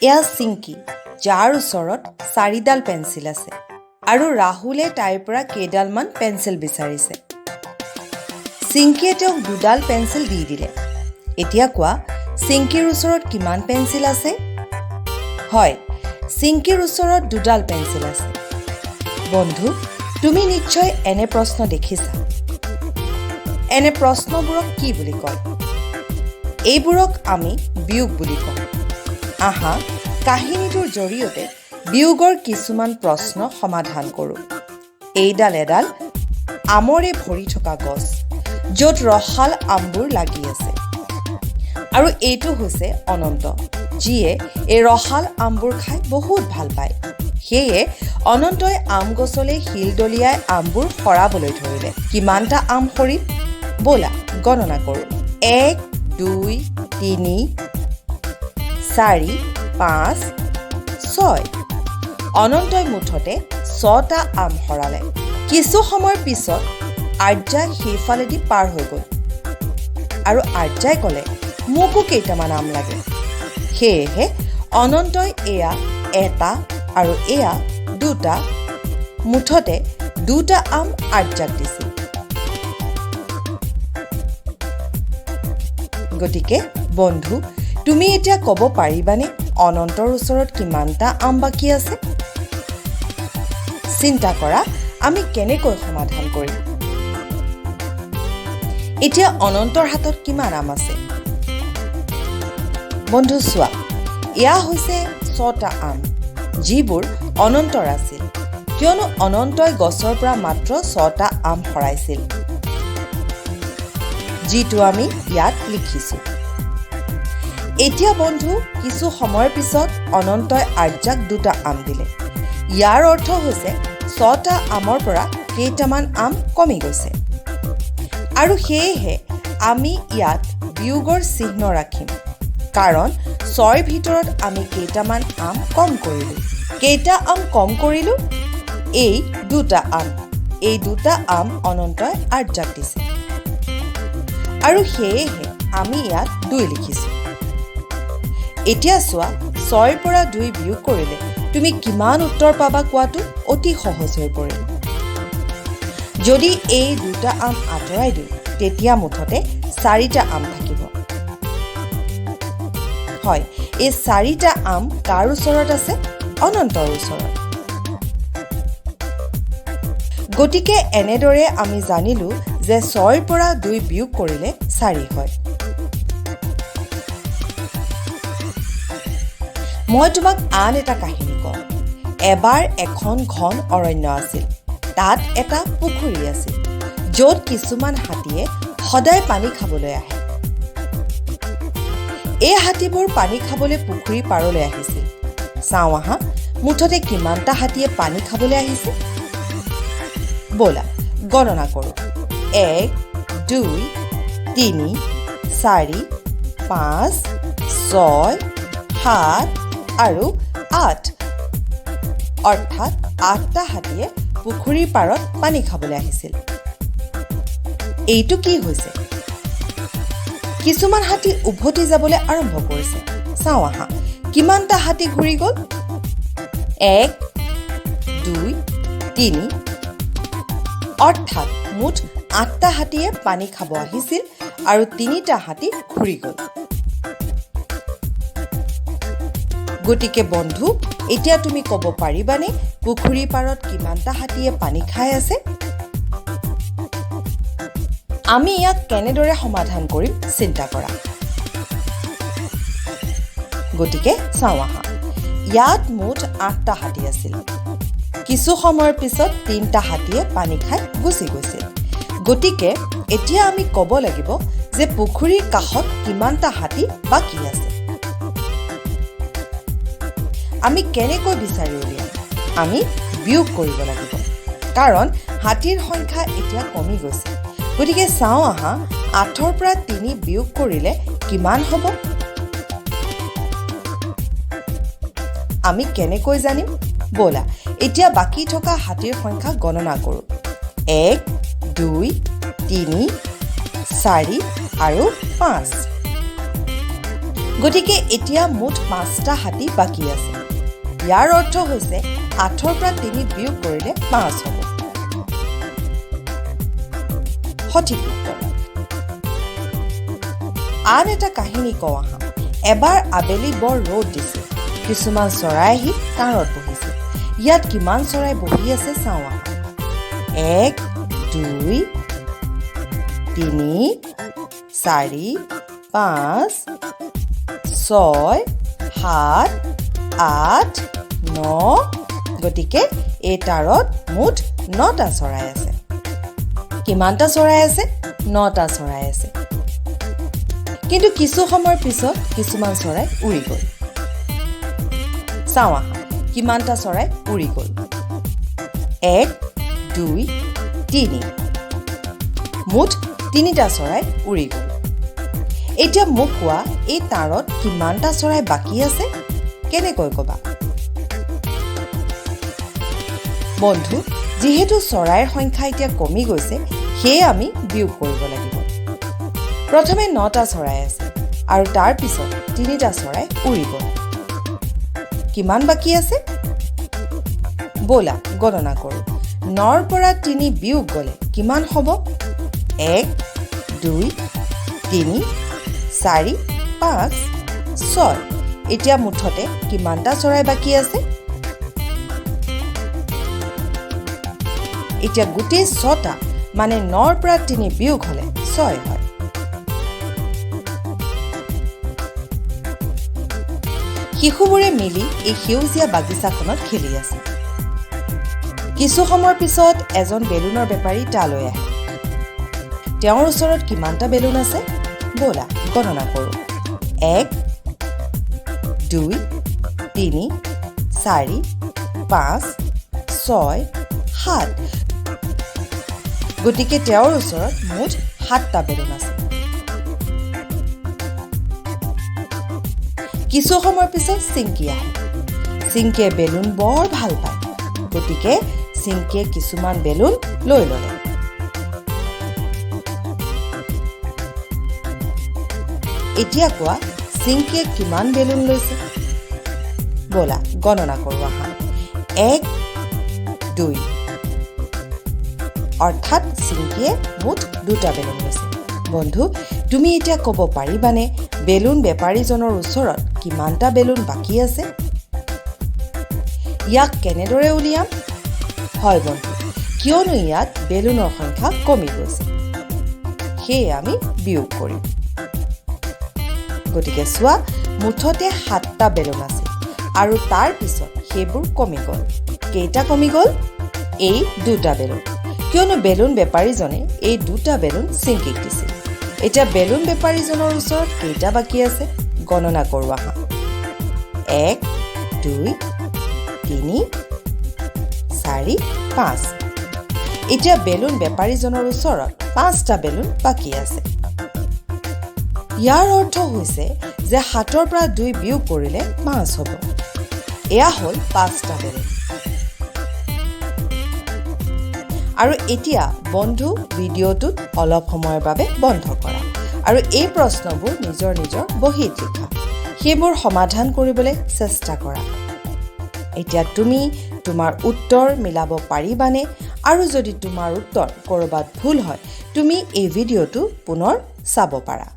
এয়া চিংকি, যাৰ ওচৰত 4ডাল পেঞ্চিল আছে আৰু ৰাহুলে তাইৰ পৰা কেইডালমান পেঞ্চিল বিচাৰিছে। চিংকিয়ে তেওঁক 2ডাল পেঞ্চিল দি দিলে। এতিয়া কোৱা, চিংকিৰ ওচৰত কিমান পেঞ্চিল আছে? হয়, চিংকিৰ ওচৰত 2ডাল পেঞ্চিল আছে। বন্ধু, তুমি নিশ্চয় এনে প্ৰশ্ন দেখিছা। এনে প্ৰশ্নবোৰক কি বুলি কয়? এইবোৰক আমি বিয়োগ বুলি কওঁ। আহা, কাহিনীটোৰ জৰিয়তে বিয়োগৰ কিছুমান প্ৰশ্ন সমাধান কৰোঁ। এইডাল এডাল আমৰে ভৰি থকা গছ, য'ত ৰসাল আমবোৰ লাগি আছে। আৰু এইটো হৈছে অনন্ত, যিয়ে এই ৰসাল আমবোৰ খাই বহুত ভাল পায়। সেয়ে অনন্তই আম গছলৈ শিল দলিয়াই আমবোৰ সৰাবলৈ ধৰিলে। কিমানটা আম সৰিল? ব'লা গণনা কৰোঁ। 1, 2, 3, 4, 5, 6। অনন্তই মুঠতে 6টা আম সৰালে। কিছু সময়ৰ পিছত আৰ্যা সেইফালেদি পাৰ হৈ গ'ল আৰু আৰ্যাই ক'লে, মোকো কেইটামান আম লাগে। সেয়েহে অনন্তই এয়া 1টা আৰু এয়া 2টা, মুঠতে 2টা আম আৰ্যাক দিছিল। গতিকে বন্ধু, তুমি এতিয়া ক'ব পাৰিবানে অনন্তৰ ওচৰত কিমানটা আম বাকী আছে? চিন্তা কৰা, আমি কেনেকৈ সমাধান কৰিম? এতিয়া অনন্তৰ হাতত কিমান আম আছে? বন্ধু চোৱা, এয়া হৈছে 6টা আম, যিবোৰ অনন্তৰ আছিল, কিয়নো অনন্তই গছৰ পৰা মাত্ৰ 6টা আম সৰাইছিল, যিটো আমি ইয়াত লিখিছোঁ। এতিয়া বন্ধু, কিছু সময়ৰ পিছত অনন্তই আৰ্যাক 2টা আম দিলে। ইয়াৰ অৰ্থ হৈছে 6টা আমৰ পৰা কেইটামান আম কমি গৈছে। আৰু সেয়েহে আমি ইয়াত বিয়োগৰ চিহ্ন ৰাখিম, কাৰণ 6ৰ ভিতৰত আমি কেইটামান আম কম কৰিলোঁ। কেইটা আম কম কৰিলোঁ? এই 2টা আম। এই 2টা আম অনন্তই আৰ্যাক দিছে, আৰু সেয়েহে আমি ইয়াত 2 লিখিছোঁ। এতিয়া চোৱা, 6ৰ পৰা 2 বিয়োগ কৰিলে তুমি কিমান উত্তৰ পাবা কোৱাটো অতি সহজ হৈ পৰিল। যদি এই 2টা আম আঁতৰাই দিওঁ, তেতিয়া মুঠতে 4টা আম থাকিব। হয়, এই 4টা আম কাৰ ওচৰত আছে? অনন্তৰ ওচৰত। গতিকে এনেদৰে আমি জানিলোঁ যে 6ৰ পৰা 2 বিয়োগ কৰিলে 4 হয়। মই তোমাক আন এটা কাহিনী কওঁ। এবাৰ এখন ঘন অৰণ্য আছিল। তাত এটা পুখুৰী আছিল, য'ত কিছুমান হাতীয়ে সদায় পানী খাবলৈ আহে। এই হাতীবোৰ পানী খাবলৈ পুখুৰী পাৰলৈ আহিছিল। চাওঁ আহা, মুঠতে কিমানটা হাতীয়ে পানী খাবলৈ আহিছিল? ব'লা গণনা কৰোঁ। 1, 2, 3, 4, 5, 6, 7 আৰু 8, অৰ্থাৎ 8টা হাতীয়ে পুখুৰীৰ পাৰত পানী খাবলৈ আহিছিল। এইটো কি হৈছে? কিছুমান হাতী উভতি যাবলৈ আৰম্ভ কৰিছে। চাওঁ আহা, কিমানটা হাতী ঘূৰি গ'ল? 1, 2, 3, অৰ্থাৎ মুঠ 8টা হাতীয়ে পানী খাব আহিছিল আৰু 3টা হাতী ঘূৰি গ'ল। গতিকে বন্ধু, এতিয়া তুমি ক'ব পাৰিবানে পুখুৰীৰ পাৰত কিমানটা হাতীয়ে পানী খাই আছে? আমি ইয়াক কেনেদৰে সমাধান কৰিম চিন্তা কৰা। গতিকে চাওঁ আহা, ইয়াত মুঠ 8টা হাতী আছিল। কিছু সময়ৰ পিছত 3টা হাতীয়ে পানী খাই গুচি গৈছিল। গতিকে এতিয়া আমি ক'ব লাগিব যে পুখুৰীৰ কাষত কিমানটা হাতী বাকী আছে। আমি কেনেকৈ বিচাৰি উলিয়াম? আমি বিয়োগ কৰিব লাগিব, কাৰণ হাতীৰ সংখ্যা এতিয়া কমি গৈছে। গতিকে চাওঁ আহা, 8ৰ পৰা 3 বিয়োগ কৰিলে কিমান হ'ব? আমি কেনেকৈ জানিম? ব'লা এতিয়া বাকী থকা হাতীৰ সংখ্যা গণনা কৰোঁ। 1, 2, 3, 4 আৰু 5। গতিকে এতিয়া মুঠ 5টা হাতী বাকী আছে ইয়াৰ অৰ্থ হৈছে 8ৰ পৰা 3 বিয়োগ কৰিলে 5 হ'ব সঠিক উত্তৰ আন এটা কাহিনী কওঁ আহা এবাৰ আবেলি বৰ ৰ'দ দিছে কিছুমান চৰাই আহি কাঁড়ত বহিছে ইয়াত কিমান চৰাই বহি আছে চাওঁ আহা 1 2 3 4 5 6 7 8 9 গতিকে এই তাৰত মুঠ 9টা চৰাই আছে কিমানটা চৰাই আছে 9টা চৰাই আছে কিন্তু কিছু সময়ৰ পিছত কিছুমান চৰাই উৰি গ'ল চাওঁ আহা কিমানটা চৰাই উৰি গ'ল 1 2 3 মুঠ 3টা চৰাই উৰি গ'ল এতিয়া মোক কোৱা এই তাৰত কিমানটা চৰাই বাকী আছে কেনেকৈ ক'বা বন্ধু যেহেতু চৰাইৰ সংখ্যা এতিয়া কমি গৈছে সেয়ে আমি বিয়োগ কৰিব লাগিব প্ৰথমে 9টা চৰাই আছে আৰু তাৰ পিছত 3টা চৰাই উৰি গ'ল কিমান বাকী আছে বলা গণনা কৰোঁ 9ৰ পৰা 3 বিয়োগ গ'লে কিমান হ'ব 1 2 3 4 5 6 এতিয়া মুঠতে কিমানটা চৰাই বাকী আছে এতিয়া গোটেই 6টা মানে 9ৰ পৰা 3 বিয়োগ হ'লে 6 হয় শিশুবোৰে মিলি এই সেউজীয়া বাগিচাখনত খেলি আছে কিছু সময়ৰ পিছত এজন বেলুনৰ বেপাৰী তালৈ আহে তেওঁৰ ওচৰত কিমানটা বেলুন আছে বলা গণনা কৰোঁ 1 2 3 4 5 6 7 গতিকে তেওঁৰ ওচৰত মুঠ 7টা বেলুন আছে কিছু সময়ৰ পিছত চিংকি আহে চিংকিয়ে বেলুন বৰ ভাল পায় গতিকে চিংকিয়ে কিছুমান বেলুন লৈ ল'লে এতিয়া কোৱা চিংকিয়ে কিমান বেলুন লৈছে বলা গণনা কৰোঁ আহা 1 2 অৰ্থাৎ চিংকিয়ে মুঠ 2টা বেলুন লৈছে বন্ধু তুমি এতিয়া ক'ব পাৰিবানে বেলুন বেপাৰীজনৰ ওচৰত কিমানটা বেলুন বাকী আছে ইয়াক কেনেদৰে উলিয়াম হয় বন্ধু কিয়নো ইয়াত বেলুনৰ সংখ্যা কমি গৈছে সেয়ে আমি বিয়োগ কৰিম গতিকে চোৱা মুঠতে 7টা বেলুন আছে আৰু তাৰ পিছত সেইবোৰ কমি গ'ল কেইটা কমি গ'ল এই 2টা বেলুন কিয়নো বেলুন বেপাৰীজনে এই 2টা বেলুন চিংকিক দিছিল এতিয়া বেলুন বেপাৰীজনৰ ওচৰত কেইটা বাকী আছে গণনা কৰোঁ আহা 1 2 3 4 5 এতিয়া বেলুন বেপাৰীজনৰ ওচৰত 5টা বেলুন বাকী আছে ইয়াৰ অৰ্থ হৈছে যে 7ৰ পৰা 2 বিয়োগ কৰিলে 5 হ'ব এয়া হ'ল 5টা বেলুন আৰু এতিয়া বন্ধু ভিডিঅ'টোত অলপ সময়ৰ বাবে বন্ধ কৰা আৰু এই প্ৰশ্নবোৰ নিজৰ বহীত লিখা সেইবোৰ সমাধান কৰিবলৈ চেষ্টা কৰা এতিয়া তুমি তোমাৰ উত্তৰ মিলাব পাৰিবানে আৰু যদি তোমাৰ উত্তৰ কৰবাত ভুল হয় তুমি এই ভিডিঅ'টো পুনৰ চাব পাৰা